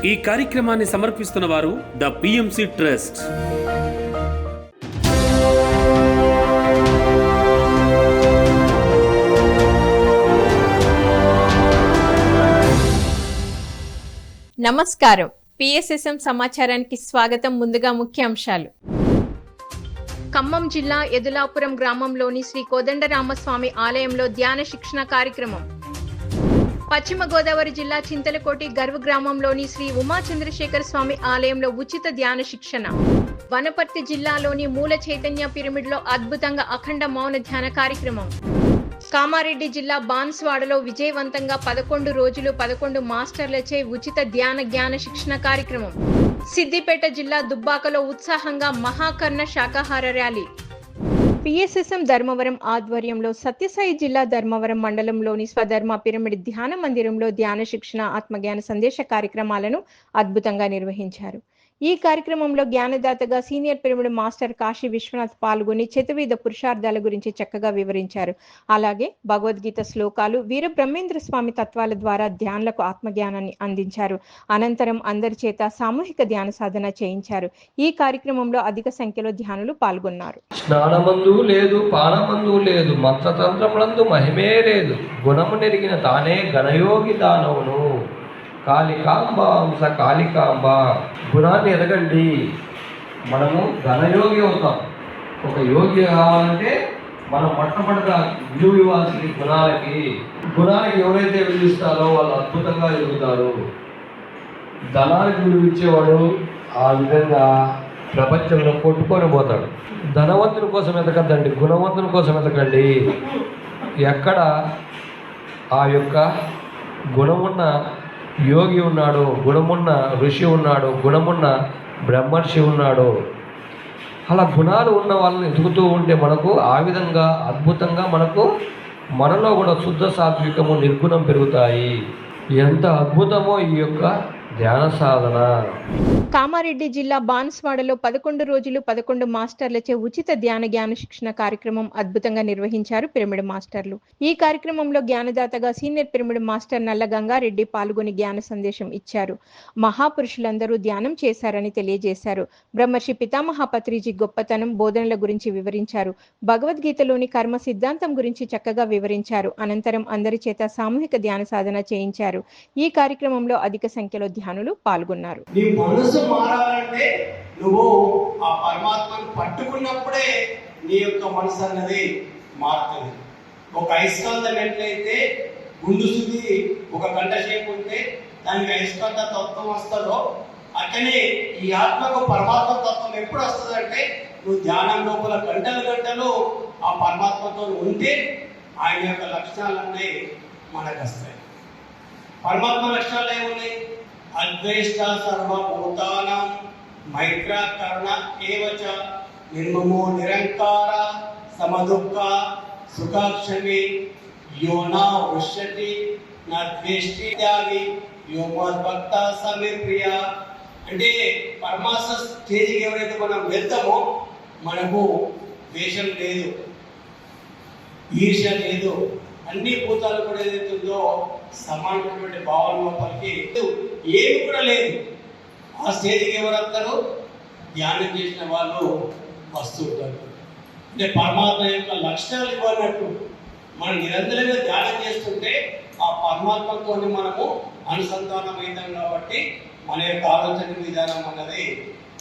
ఈ కార్యక్రమాన్ని సమర్పిస్తున్న వారు ద పిఎంసి ట్రస్ట్. నమస్కారం. పిఎస్ఎస్ఎం సమాచారానికి స్వాగతం. ముందుగా ముఖ్యాంశాలు. ఖమ్మం జిల్లా ఎదులాపురం గ్రామంలోని శ్రీ కోదండరామస్వామి ఆలయంలో ధ్యాన శిక్షణ కార్యక్రమం. పశ్చిమ గోదావరి జిల్లా చింతలకోటి గర్వ గ్రామంలోని శ్రీ ఉమా చంద్రశేఖర స్వామి ఆలయంలో ఉచిత ధ్యాన శిక్షణ. వనపర్తి జిల్లాలోని మూల చైతన్య పిరమిడ్లో అద్భుతంగా అఖండ మౌన ధ్యాన కార్యక్రమం. కామారెడ్డి జిల్లా బాన్స్వాడలో విజయవంతంగా 11 రోజులు 11 మాస్టర్లచే ఉచిత జ్ఞాన శిక్షణ కార్యక్రమం. సిద్దిపేట జిల్లా దుబ్బాకలో ఉత్సాహంగా మహాకర్ణ శాకాహార ర్యాలీ. పిఎస్ఎస్ఎం ధర్మవరం ఆధ్వర్యంలో సత్యసాయి జిల్లా ధర్మవరం మండలంలోని స్వధర్మ పిరమిడ్ ధ్యాన మందిరంలో ధ్యాన శిక్షణ ఆత్మజ్ఞాన సందేశ కార్యక్రమాలను అద్భుతంగా నిర్వహించారు. ఈ కార్యక్రమంలో జ్ఞానదాతగా senior pyramid master Kashi Vishwanath పాల్గొని చతుర్విధ పురుషార్థాల గురించి చక్కగా వివరించారు. అలాగే భగవద్గీత శ్లోకాలు, వీర బ్రహ్మేంద్ర స్వామి తత్వాల ద్వారా ధ్యానులకు ఆత్మజ్ఞానాన్ని అందించారు. అనంతరం అందరి చేత సామూహిక ధ్యాన సాధన చేయించారు. ఈ కార్యక్రమంలో అధిక సంఖ్యలో ధ్యానులు పాల్గొన్నారు. స్నానమందు లేదు, పానమందు లేదు, మంత్రతంత్రములందు మహిమే లేదు, గుణము నెరిగిన తానే ఘనయోగి దానవును. కాళికాంబ అంశ కాళికాంబ. గుణాన్ని ఎదగండి, మనము ఘనయోగి అవుతాం. ఒక యోగి కావాలంటే మనం మొట్టమొదటిగా విలువ ఇవ్వాల్సింది గుణాలకి. గుణాలకి ఎవరైతే విలువిస్తారో వాళ్ళు అద్భుతంగా ఎదుగుతారు. ధనానికి విలువ ఇచ్చేవాడు ఆ విధంగా ప్రపంచంలో కొట్టుకొని పోతాడు. ధనవంతుని కోసం ఎదగద్దండి, గుణవంతుని కోసం ఎదగండి. ఎక్కడ ఆ యొక్క గుణమున్న యోగి ఉన్నాడు, గుణమున్న ఋషి ఉన్నాడు, గుణమున్న బ్రహ్మర్షి ఉన్నాడు. అలా గుణాలు ఉన్న వాళ్ళని ఎదుగుతూ ఉంటే మనకు ఆ విధంగా అద్భుతంగా మనలో కూడా శుద్ధ సాత్వికము నిర్గుణం పెరుగుతాయి. ఎంత అద్భుతమో ఈ యొక్క ధ్యాన సాధన. కామారెడ్డి జిల్లా బాన్స్వాడలో 11 రోజులు 11 మాస్టర్లచే ఉచిత జ్ఞాన శిక్షణ కార్యక్రమం అద్భుతంగా నిర్వహించారు పిరమిడ్ మాస్టర్లు. ఈ కార్యక్రమంలో జ్ఞానదాతగా సీనియర్ పిరమిడ్ మాస్టర్ నల్ల గంగారెడ్డి పాల్గొని జ్ఞాన సందేశం ఇచ్చారు. మహాపురుషులందరూ ధ్యానం చేశారని తెలియజేశారు. బ్రహ్మర్షి పితామహ పత్రిజీ గొప్పతనం, బోధనల గురించి వివరించారు. భగవద్గీతలోని కర్మ సిద్ధాంతం గురించి చక్కగా వివరించారు. అనంతరం అందరి చేత సామూహిక ధ్యాన సాధన చేయించారు. ఈ కార్యక్రమంలో అధిక సంఖ్యలో ధ్యానులు పాల్గొన్నారు. నీ మనసు మారాలంటే నువ్వు ఆ పరమాత్మను పట్టుకున్నప్పుడే నీ యొక్క మనసు అన్నది మారుతుంది. ఒక అయస్కాంతం ఎట్లయితే గుండు సుది ఒక గంట సేపు ఉంటే దానికి అయస్కాంత తత్వం వస్తుందో అట్లనే ఈ ఆత్మకు పరమాత్మ తత్వం ఎప్పుడు వస్తుందంటే నువ్వు ధ్యానం లోపల గంటలు ఆ పరమాత్మతో ఉంటే ఆయన యొక్క లక్షణాలన్నీ మనకు వస్తాయి. పరమాత్మ లక్షణాలు ఏమున్నాయి? అద్వేష్ట సర్వభూతానాం మైత్ర కరుణ ఏవచ నిర్మమో నిరంకార సమదుఃఖ సుఖాక్షమి యోనా ఉష్యతి నా ద్వేష్టి త్యాగి యోమద్భక్త సమే ప్రియ. అంటే పరమాత్మ స్టేజ్కి ఎవరైతే మనం వెళ్తామో మనకు ద్వేషం లేదు, ఈర్ష్య లేదు, అన్ని భూతాలు కూడా ఏదైతుందో సమానమైనటువంటి భావన లోపలికి ఏమి కూడా లేదు. ఆ స్టేజ్కి ఎవరు వస్తారు? ధ్యానం చేసిన వాళ్ళు వస్తూ ఉంటారు. అంటే పరమాత్మ యొక్క లక్షణాలు ఇవ్వనట్టు మనం నిరంతరంగా ధ్యానం చేస్తుంటే ఆ పరమాత్మతో మనము అనుసంధానం అవుతాం కాబట్టి మన యొక్క ఆలోచన విధానం అన్నది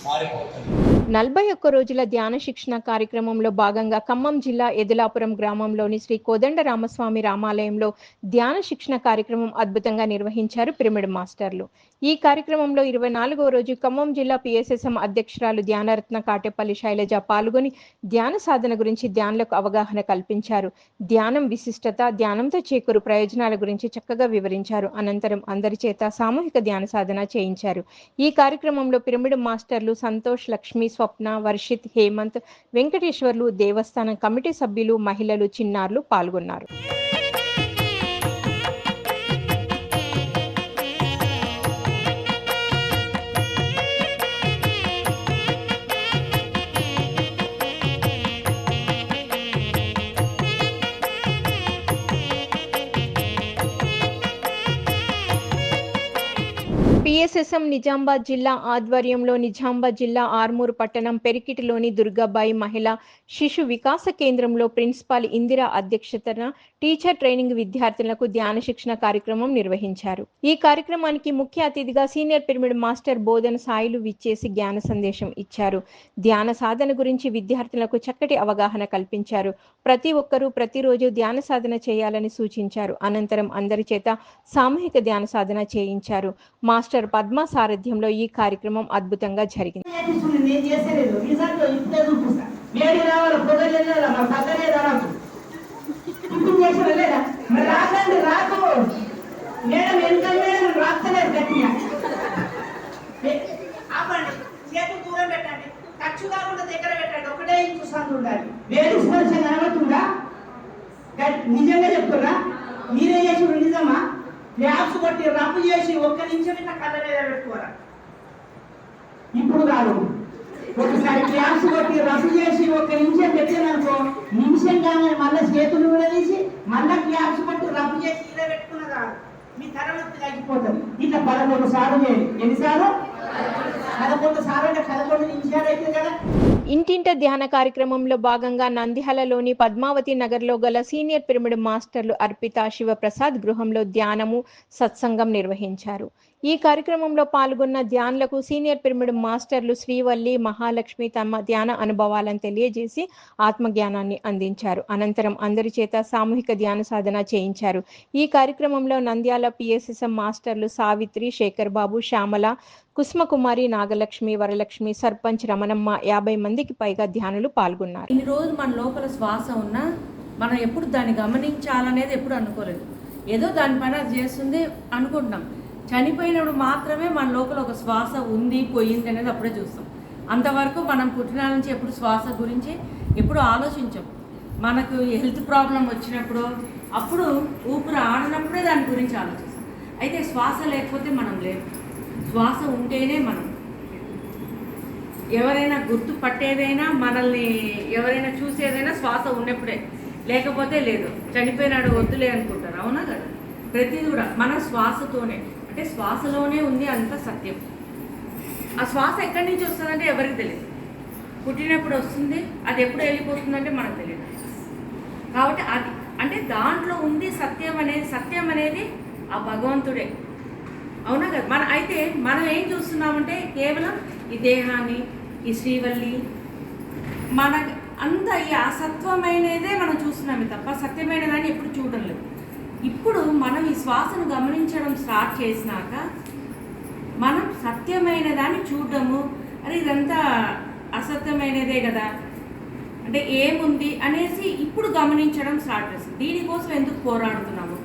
మారిపోతుంది. 41 రోజుల ధ్యాన శిక్షణ కార్యక్రమంలో భాగంగా ఖమ్మం జిల్లా ఎదులాపురం గ్రామంలోని శ్రీ కోదండరామస్వామి రామాలయంలో ధ్యాన శిక్షణ కార్యక్రమం అద్భుతంగా నిర్వహించారు పిరమిడ్ మాస్టర్లు. ఈ కార్యక్రమంలో 24వ రోజు ఖమ్మం జిల్లా పిఎస్ఎస్ఎం అధ్యక్షురాలు ధ్యానరత్న కాటేపల్లి శైలజ పాల్గొని ధ్యాన సాధన గురించి ధ్యానులకు అవగాహన కల్పించారు. ధ్యానం విశిష్టత, ధ్యానంతో చేకూరు ప్రయోజనాల గురించి చక్కగా వివరించారు. అనంతరం అందరి చేత సామూహిక ధ్యాన సాధన చేయించారు. ఈ కార్యక్రమంలో పిరమిడ్ మాస్టర్లు సంతోష్, లక్ష్మి, స్వప్న, వర్షిత్, హేమంత్, వెంకటేశ్వర్లు, దేవస్థానం కమిటీ సభ్యులు, మహిళలు, చిన్నారులు పాల్గొన్నారు. పిఎస్ఎస్ఎం నిజామాబాద్ జిల్లా ఆధ్వర్యంలో నిజామాబాద్ జిల్లా ఆర్మూరు పట్టణం పెరికిటిలోని దుర్గాబాయి మహిళా శిశు వికాస కేంద్రంలో ప్రిన్సిపాల్ ఇందిరా అధ్యక్షతన టీచర్ ట్రైనింగ్ విద్యార్థులకు ధ్యాన శిక్షణ కార్యక్రమం నిర్వహించారు. ఈ కార్యక్రమానికి ముఖ్య అతిథిగా సీనియర్ పిరమిడ్ మాస్టర్ బోధన సాయిలు విచ్చేసి జ్ఞాన సందేశం ఇచ్చారు. ధ్యాన సాధన గురించి విద్యార్థులకు చక్కటి అవగాహన కల్పించారు. ప్రతి ఒక్కరూ ప్రతిరోజు ధ్యాన సాధన చేయాలని సూచించారు. అనంతరం అందరి చేత సామూహిక ధ్యాన సాధన చేయించారు. మాస్టర్ పద్మ సారథ్యంలో ఈ కార్యక్రమం అద్భుతంగా జరిగింది. ఖర్చు కాకుండా దగ్గర పెట్టండి. ఒకటే చూసాను ఉండాలి. వేడి స్పర్శ కనబడుతుందా? నిజంగా చెప్తున్నా, మీరే చేసి నిజమా? ల్యాబ్స్ కొట్టి రప్పు చేసి ఒక్క నిమిషం ఇట్లా కళ్ళ మీద పెట్టుకోరా. ఇప్పుడు కాదు, ఒకసారి క్లాప్స్ కొట్టి రప్పు చేసి ఒక్క నిమిషం పెట్టాననుకో, నిమిషం కానీ మళ్ళీ చేతులు కూడా తీసి మళ్ళీ క్లాప్స్ కొట్టి రప్పు చేసి ఇలా పెట్టుకున్న కాదు, మీ తరగతి తగ్గిపోతుంది. ఇట్లా 11 సార్లు చేయండి. ఎన్నిసార్లు? 11 సార్లు అంటే 11 నిమిషాలు అయితే కదా. ఇంటింట ధ్యాన కార్యక్రమంలో భాగంగా నంద్యాలలోని పద్మావతి నగర్లో గల సీనియర్ పిరమిడ్ మాస్టర్లు అర్పిత శివప్రసాద్ గృహంలో ధ్యానము సత్సంగం నిర్వహించారు. ఈ కార్యక్రమంలో పాల్గొన్న ధ్యానులకు సీనియర్ పిరమిడ్ మాస్టర్లు శ్రీవల్లి, మహాలక్ష్మి తమ ధ్యాన అనుభవాలను తెలియజేసి ఆత్మజ్ఞానాన్ని అందించారు. అనంతరం అందరి చేత సామూహిక ధ్యాన సాధన చేయించారు. ఈ కార్యక్రమంలో నంద్యాల పిఎస్ఎస్ఎం మాస్టర్లు సావిత్రి, శేఖర్ బాబు, శ్యామల, కుసుమకుమారి, నాగలక్ష్మి, వరలక్ష్మి, సర్పంచ్ రమణమ్మ 50 మందికి పైగా ధ్యానులు పాల్గొన్నారు. ఈ రోజు మన లోపల శ్వాస ఉన్నా మనం ఎప్పుడు దాన్ని గమనించాలనేది ఎప్పుడు అనుకోలేదు. ఏదో దానిపైన అది చేస్తుంది అనుకుంటున్నాం. చనిపోయినప్పుడు మాత్రమే మన లోపల ఒక శ్వాస ఉంది, పోయింది అనేది అప్పుడే చూస్తాం. అంతవరకు మనం పుట్టిన నుంచి ఎప్పుడు శ్వాస గురించి ఎప్పుడు ఆలోచించాం. మనకు హెల్త్ ప్రాబ్లం వచ్చినప్పుడు అప్పుడు ఊపిరి ఆడినప్పుడే దాని గురించి ఆలోచిస్తాం. అయితే శ్వాస లేకపోతే మనం లేవు. శ్వాస ఉంటేనే మనం ఎవరైనా గుర్తుపట్టేదైనా, మనల్ని ఎవరైనా చూసేదైనా శ్వాస ఉన్నప్పుడే, లేకపోతే లేదు. చనిపోయినాడు వద్దులే అనుకుంటారు. అవునా కదా? ప్రతిదీ కూడా మన శ్వాసతోనే, అంటే శ్వాసలోనే ఉంది అంత సత్యం. ఆ శ్వాస ఎక్కడి నుంచి వస్తుందంటే ఎవరికి తెలియదు. పుట్టినప్పుడు వస్తుంది, అది ఎప్పుడు వెళ్ళిపోతుందంటే మనకు తెలియదు. కాబట్టి అది అంటే దాంట్లో ఉంది సత్యం అనేది ఆ భగవంతుడే. అవునా కదా? అయితే మనం ఏం చూస్తున్నామంటే కేవలం ఈ దేహాన్ని, ఈ శ్రీవల్లి, మన అంత ఈ అసత్వమైనదే మనం చూస్తున్నామే తప్ప సత్యమైన దాన్ని ఎప్పుడు చూడడం లేదు. ఇప్పుడు మనం ఈ శ్వాసను గమనించడం స్టార్ట్ చేసినాక మనం సత్యమైన దాన్ని చూడడము, అరే ఇదంతా అసత్యమైనదే కదా, అంటే ఏముంది అనేసి ఇప్పుడు గమనించడం స్టార్ట్ చేస్తుంది. దీనికోసం ఎందుకు పోరాడుతున్నాము?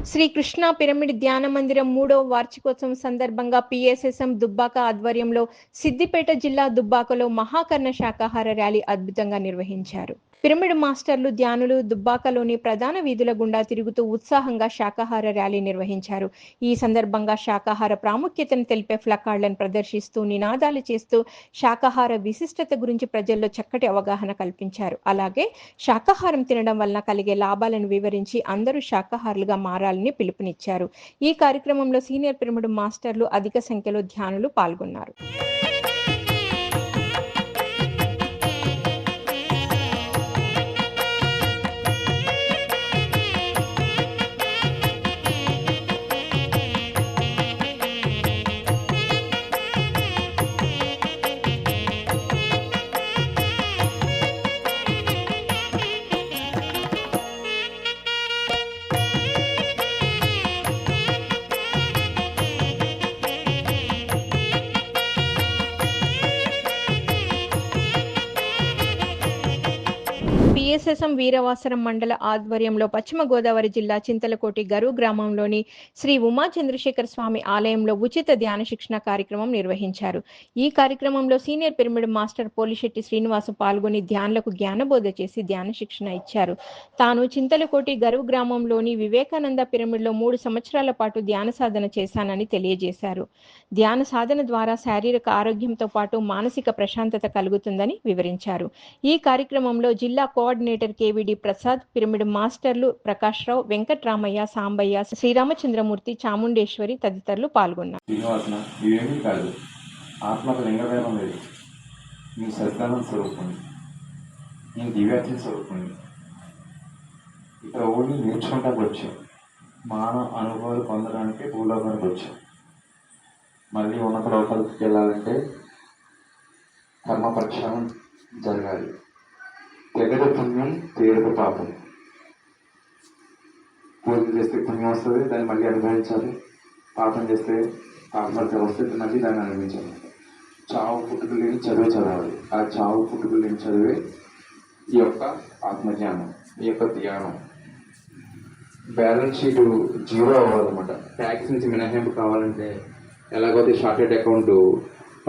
శ్రీ కృష్ణ పిరమిడ్ ధ్యాన మందిరం 3వ వార్షికోత్సవం సందర్భంగా పిఎస్ఎస్ఎం దుబ్బాక ఆధ్వర్యంలో సిద్దిపేట జిల్లా దుబ్బాకలో మహాకర్ణ శాకాహార ర్యాలీ అద్భుతంగా నిర్వహించారు. పిరమిడ్ మాస్టర్లు ధ్యానులు దుబ్బాకలోని ప్రధాన వీధుల గుండా తిరుగుతూ ఉత్సాహంగా శాకాహార ర్యాలీ నిర్వహించారు. ఈ సందర్భంగా శాకాహార ప్రాముఖ్యతను తెలిపే ఫ్లకార్డులను ప్రదర్శిస్తూ నినాదాలు చేస్తూ శాకాహార విశిష్టత గురించి ప్రజల్లో చక్కటి అవగాహన కల్పించారు. అలాగే శాకాహారం తినడం వలన కలిగే లాభాలను వివరించి అందరూ శాకాహారులుగా మారాలని పిలుపునిచ్చారు. ఈ కార్యక్రమంలో సీనియర్ పిరమిడ్ మాస్టర్లు అధిక సంఖ్యలో ధ్యానులు పాల్గొన్నారు. పిఎస్ఎస్ఎం వీరవాసరం మండల ఆధ్వర్యంలో పశ్చిమ గోదావరి జిల్లా చింతలకోటి గరు గ్రామంలోని శ్రీ ఉమా చంద్రశేఖర స్వామి ఆలయంలో ఉచిత ధ్యాన శిక్షణ కార్యక్రమం నిర్వహించారు. ఈ కార్యక్రమంలో senior pyramid master Polisetti Srinivasu పాల్గొని ధ్యానులకు జ్ఞానబోధ చేసి ధ్యాన శిక్షణ ఇచ్చారు. తాను చింతలకోటి గరు గ్రామంలోని వివేకానంద పిరమిడ్లో 3 సంవత్సరాల పాటు ధ్యాన సాధన చేశానని తెలియజేశారు. ధ్యాన సాధన ద్వారా శారీరక ఆరోగ్యంతో పాటు మానసిక ప్రశాంతత కలుగుతుందని వివరించారు. ఈ కార్యక్రమంలో జిల్లా కోఆర్డినేటర్ కోఆర్డినేటర్ కేవిడి ప్రసాద్, పిరమిడ్ మాస్టర్లు ప్రకాశ్రావు, వెంకట్రామయ్య, సాంబయ్య, శ్రీరామచంద్రమూర్తి, చాముండేశ్వరి తదితరులు పాల్గొన్నారు. శ్రీనివాసన ఇవేమీ కాదు, ఆత్మకు లింగభేదం లేదు. నీ సద్దానం స్వరూపుణ్ణి, నేను దివ్యాత్మ స్వరూపుణ్ణి. ఇక్కడ ఓన్లీ నేర్చుకుంటానికి వచ్చాం, మానవ అనుభవాలు పొందడానికి భూలోకానికి వచ్చాం. మళ్ళీ ఉన్నత లోకాలకు వెళ్ళాలంటే కర్మ ప్రక్షాళన జరగాలి. తెగడ పుణ్యం, తేరుకు పాపం. పూజలు చేస్తే పుణ్యం వస్తుంది, దాన్ని మళ్ళీ అనుభవించాలి. పాపం చేస్తే పాపం వస్తే మళ్ళీ దాన్ని అనుభవించాలి. చావు పుట్టుకు లేని చదువు చదవాలి. ఆ చావు పుట్టుకు లేని చదివే ఈ యొక్క ఆత్మజ్ఞానం, ఈ యొక్క ధ్యానం. బ్యాలెన్స్ షీట్ జీరో అవ్వాలన్నమాట. ట్యాక్స్ నుంచి మినహాయింపు కావాలంటే ఎలాగైతే షార్టెడ్ అకౌంట్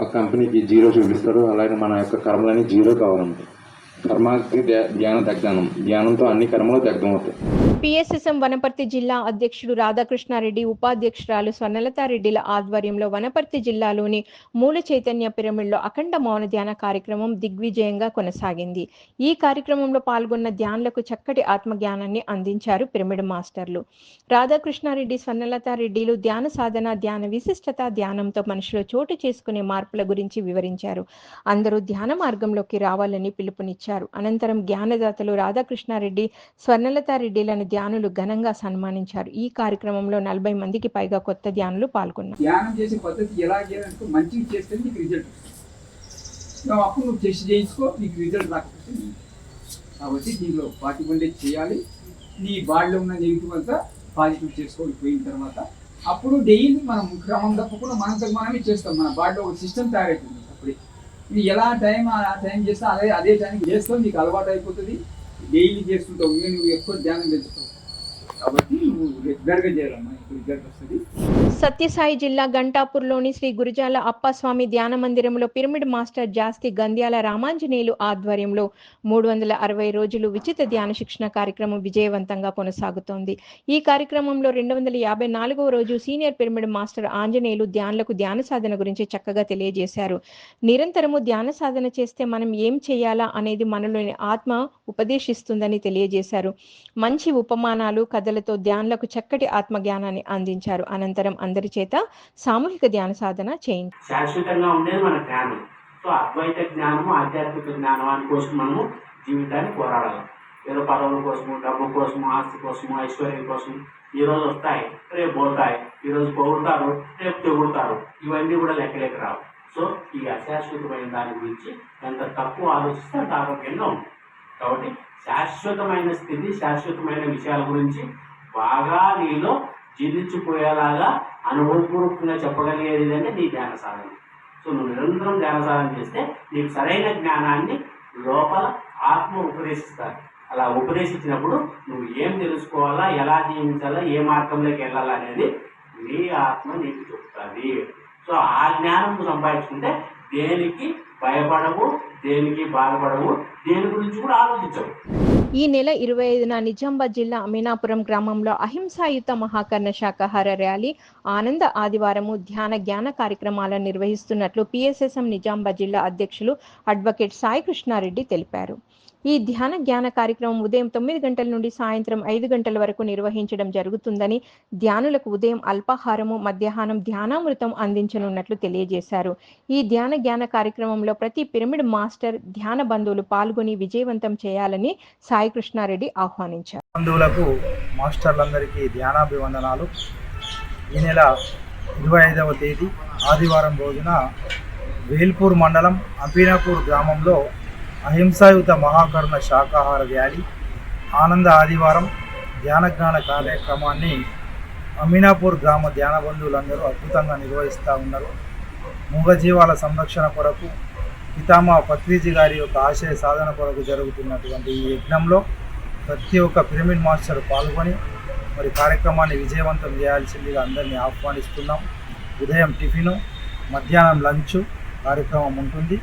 ఒక కంపెనీకి జీరో చూపిస్తారో అలాగే మన యొక్క కర్మలన్నీ జీరో కావాలన్నమాట. కర్మకి ధ్యాన దగ్ధానం, ధ్యానంతో అన్ని కర్మలు దగ్ధం అవుతాయి. పిఎస్ఎస్ఎం వనపర్తి జిల్లా అధ్యక్షుడు రాధాకృష్ణారెడ్డి, ఉపాధ్యక్షురాలు స్వర్ణలతారెడ్డిల ఆధ్వర్యంలో వనపర్తి జిల్లాలోని మూల చైతన్య పిరమిడ్లో అఖండ మౌన ధ్యాన కార్యక్రమం దిగ్విజయంగా కొనసాగింది. ఈ కార్యక్రమంలో పాల్గొన్న ధ్యానులకు చక్కటి ఆత్మజ్ఞానాన్ని అందించారు పిరమిడ్ మాస్టర్లు. రాధాకృష్ణారెడ్డి, స్వర్ణలతారెడ్డిలు ధ్యాన సాధన, ధ్యాన విశిష్టత, ధ్యానంతో మనిషిలో చోటు చేసుకునే మార్పుల గురించి వివరించారు. అందరూ ధ్యాన మార్గంలోకి రావాలని పిలుపునిచ్చారు. అనంతరం జ్ఞానదాతలు రాధాకృష్ణారెడ్డి, స్వర్ణలతారెడ్డిలను ధ్యానులు ఘనంగా సన్మానించారు. ఈ కార్యక్రమంలో 40 మందికి పైగా కొత్త ధ్యానులు పాల్గొన్నారు. ధ్యానం చేసే పద్ధతి ఎలా చేయాలంటే మంచిగా చేస్తే నీకు రిజల్ట్ వస్తుంది. అప్పుడు నువ్వు టెస్ట్ చేయించుకో, నీకు రిజల్ట్ రాకపోతే. కాబట్టి దీనిలో పార్టిసిపేట్ చేయాలి. నీ బాడీలో ఉన్న నెగిటివ్ అంతా పాజిటివ్ చేసుకోవాలి. పోయిన తర్వాత అప్పుడు డైలీ మనం క్రమం తప్పకుండా మనమే చేస్తాం. మన బాడీలో ఒక సిస్టమ్ తయారవుతుంది. అప్పుడే ఇది ఎలా ఆ టైం చేస్తే అదే టైంకి చేస్తావు, నీకు అలవాటు అయిపోతుంది. డైలీ చేస్తుంటావు, నువ్వు ఎక్కువ ధ్యానం పెంచుతావు. కాబట్టి నువ్వు రెగ్యులర్గా చేయాలమ్మా, రిజల్ట్ వస్తుంది. సత్యసాయి జిల్లా గంటాపూర్లోని శ్రీ గురుజాల అప్పస్వామి ధ్యాన మందిరంలో పిరమిడ్ మాస్టర్ జాస్తి గంద్యాల రామాంజనేయులు ఆధ్వర్యంలో 360 రోజులు ఉచిత ధ్యాన శిక్షణ కార్యక్రమం విజయవంతంగా కొనసాగుతోంది. ఈ కార్యక్రమంలో 254వ రోజు సీనియర్ పిరమిడ్ మాస్టర్ ఆంజనేయులు ధ్యానులకు ధ్యాన సాధన గురించి చక్కగా తెలియజేశారు. నిరంతరము ధ్యాన సాధన చేస్తే మనం ఏం చేయాలా అనేది మనలోని ఆత్మ ఉపదేశిస్తుందని తెలియజేశారు. మంచి ఉపమానాలు, కథలతో ధ్యానులకు చక్కటి ఆత్మజ్ఞానాన్ని అందించారు. అనంతరం అందరి చేత సామూహిక ధ్యాన సాధన చేయించారు. శాశ్వతంగా ఉండేది మన జ్ఞానం. సో అద్వైత జ్ఞానము, ఆధ్యాత్మిక జ్ఞానం కోసం మనము జీవితాన్ని పోరాడాలి. ఏదో పదవుల కోసము, డబ్బు కోసము, ఆస్తి కోసము, ఐశ్వర్యం కోసం ఈ రోజు వస్తాయి, రేపు పోతాయి. ఈరోజు పొగుడతారు, రేపు తెగుడతారు. ఇవన్నీ కూడా లెక్కలేక రావు. సో ఈ అశాశ్వతమైన దాని గురించి ఎంత తక్కువ ఆలోచిస్తే అంత ఆరోగ్యంగా ఉంటుంది. కాబట్టి శాశ్వతమైన స్థితి, శాశ్వతమైన విషయాల గురించి బాగా నీలో జీర్ణించిపోయేలాగా అనుభవపూర్వకంగా చెప్పగలిగేది అంటే నీ ధ్యాన సాధన. సో నువ్వు నిరంతరం ధ్యాన సాధన చేస్తే నీకు సరైన జ్ఞానాన్ని లోపల ఆత్మ ఉపదేశిస్తారు. అలా ఉపదేశించినప్పుడు నువ్వు ఏం తెలుసుకోవాలా, ఎలా జీవించాలా, ఏ మార్గంలోకి వెళ్ళాలా అనేది నీ ఆత్మ నీకు చెప్తుంది. సో ఆ జ్ఞానం సంపాదించుకుంటే దేనికి భయపడవు, దేనికి బాధపడవు, దేని గురించి కూడా ఆలోచించవు. ఈ నెల 25న నిజామాబాద్ జిల్లా అమీనాపురం గ్రామంలో అహింసాయుత మహాకర్ణ శాకాహార ర్యాలీ, ఆనంద ఆదివారము, ధ్యాన జ్ఞాన కార్యక్రమాలను నిర్వహిస్తున్నట్లు పిఎస్ఎస్ఎం నిజామాబాద్ జిల్లా అధ్యక్షులు అడ్వకేట్ సాయి కృష్ణారెడ్డి తెలిపారు. ఈ ధ్యాన జ్ఞాన కార్యక్రమం ఉదయం 9 గంటల నుండి సాయంత్రం 5 గంటల వరకు నిర్వహించడం జరుగుతుందని, ధ్యానులకు ఉదయం అల్పాహారము, మధ్యాహ్నం ధ్యానామృతం అందించనున్నట్లు తెలియజేశారు. ఈ ధ్యాన జ్ఞాన కార్యక్రమంలో ప్రతి పిరమిడ్ మాస్టర్, ధ్యాన బంధువులు పాల్గొని విజయవంతం చేయాలని సాయి కృష్ణారెడ్డి ఆహ్వానించారు. బంధువులకు, మాస్టర్లందరికీ ధ్యానాభివందనాలు. ఈ నెల 25వ తేదీ ఆదివారం రోజున వేల్పూర్ మండలం అంబీనాపూర్ గ్రామంలో అహింసాయుత మహాకరుణ శాకాహార ర్యాలీ, ఆనంద ఆదివారం ధ్యానజ్ఞాన కార్యక్రమాన్ని అమీనాపూర్ గ్రామ ధ్యాన బంధువులందరూ అద్భుతంగా నిర్వహిస్తూ ఉన్నారు. మూగజీవాల సంరక్షణ కొరకు పితామహ పత్రిజీ గారి యొక్క ఆశయ సాధన కొరకు జరుగుతున్నటువంటి ఈ యజ్ఞంలో ప్రతి ఒక్క పిరమిడ్ మాస్టర్ పాల్గొని మరి కార్యక్రమాన్ని విజయవంతం చేయాల్సిందిగా అందరినీ ఆహ్వానిస్తున్నాం. ఉదయం టిఫిను, మధ్యాహ్నం లంచ్ కార్యక్రమం ఉంటుంది.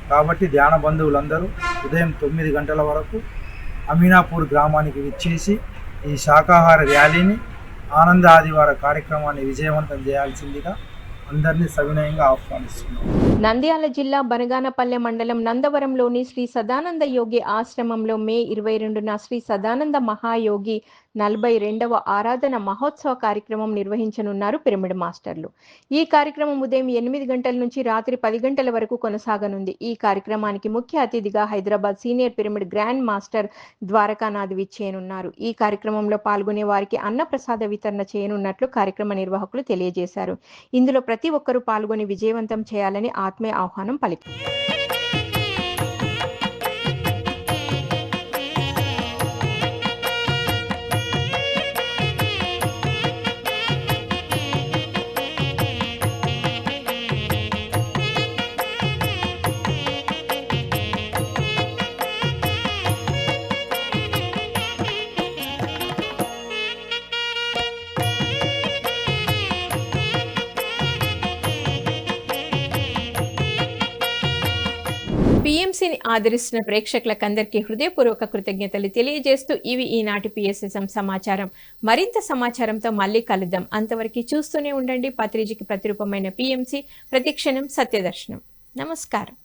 కాబట్టి ధ్యాన బంధువులందరూ ఉదయం 9 గంటల వరకు అమీనాపూర్ గ్రామానికి విచ్చేసి ఈ శాకాహార ర్యాలీని, ఆనంద ఆదివార కార్యక్రమాన్ని విజయవంతం చేయాల్సిందిగా అందరినీ సవినయంగా ఆహ్వానిస్తున్నాం. నంద్యాల జిల్లా బనగానపల్లె మండలం నందవరంలోని శ్రీ సదానంద యోగి ఆశ్రమంలో మే 22న శ్రీ సదానంద మహాయోగి 42వ ఆరాధన మహోత్సవ కార్యక్రమం నిర్వహించనున్నారు పిరమిడ్ మాస్టర్లు. ఈ కార్యక్రమం ఉదయం 8 గంటల నుంచి రాత్రి 10 గంటల వరకు కొనసాగనుంది. ఈ కార్యక్రమానికి ముఖ్య అతిథిగా Hyderabad senior pyramid grand master Dwarakanath విచ్చేయనున్నారు. ఈ కార్యక్రమంలో పాల్గొనే వారికి అన్నప్రసాద వితరణ చేయనున్నట్లు కార్యక్రమ నిర్వాహకులు తెలియజేశారు. ఇందులో ప్రతి ఒక్కరూ పాల్గొని విజయవంతం చేయాలని ఆత్మీయ ఆహ్వానం పలికారు. పిఎంసిని ఆదరిస్తున్న ప్రేక్షకులకందరికీ హృదయపూర్వక కృతజ్ఞతలు తెలియజేస్తూ ఇవి ఈనాటి పిఎస్ఎస్ఎం సమాచారం. మరింత సమాచారంతో మళ్ళీ కలుద్దాం. అంతవరకు చూస్తూనే ఉండండి పత్రిజీకి ప్రతిరూపమైన పిఎంసి, ప్రతిక్షణం సత్యదర్శనం. నమస్కారం.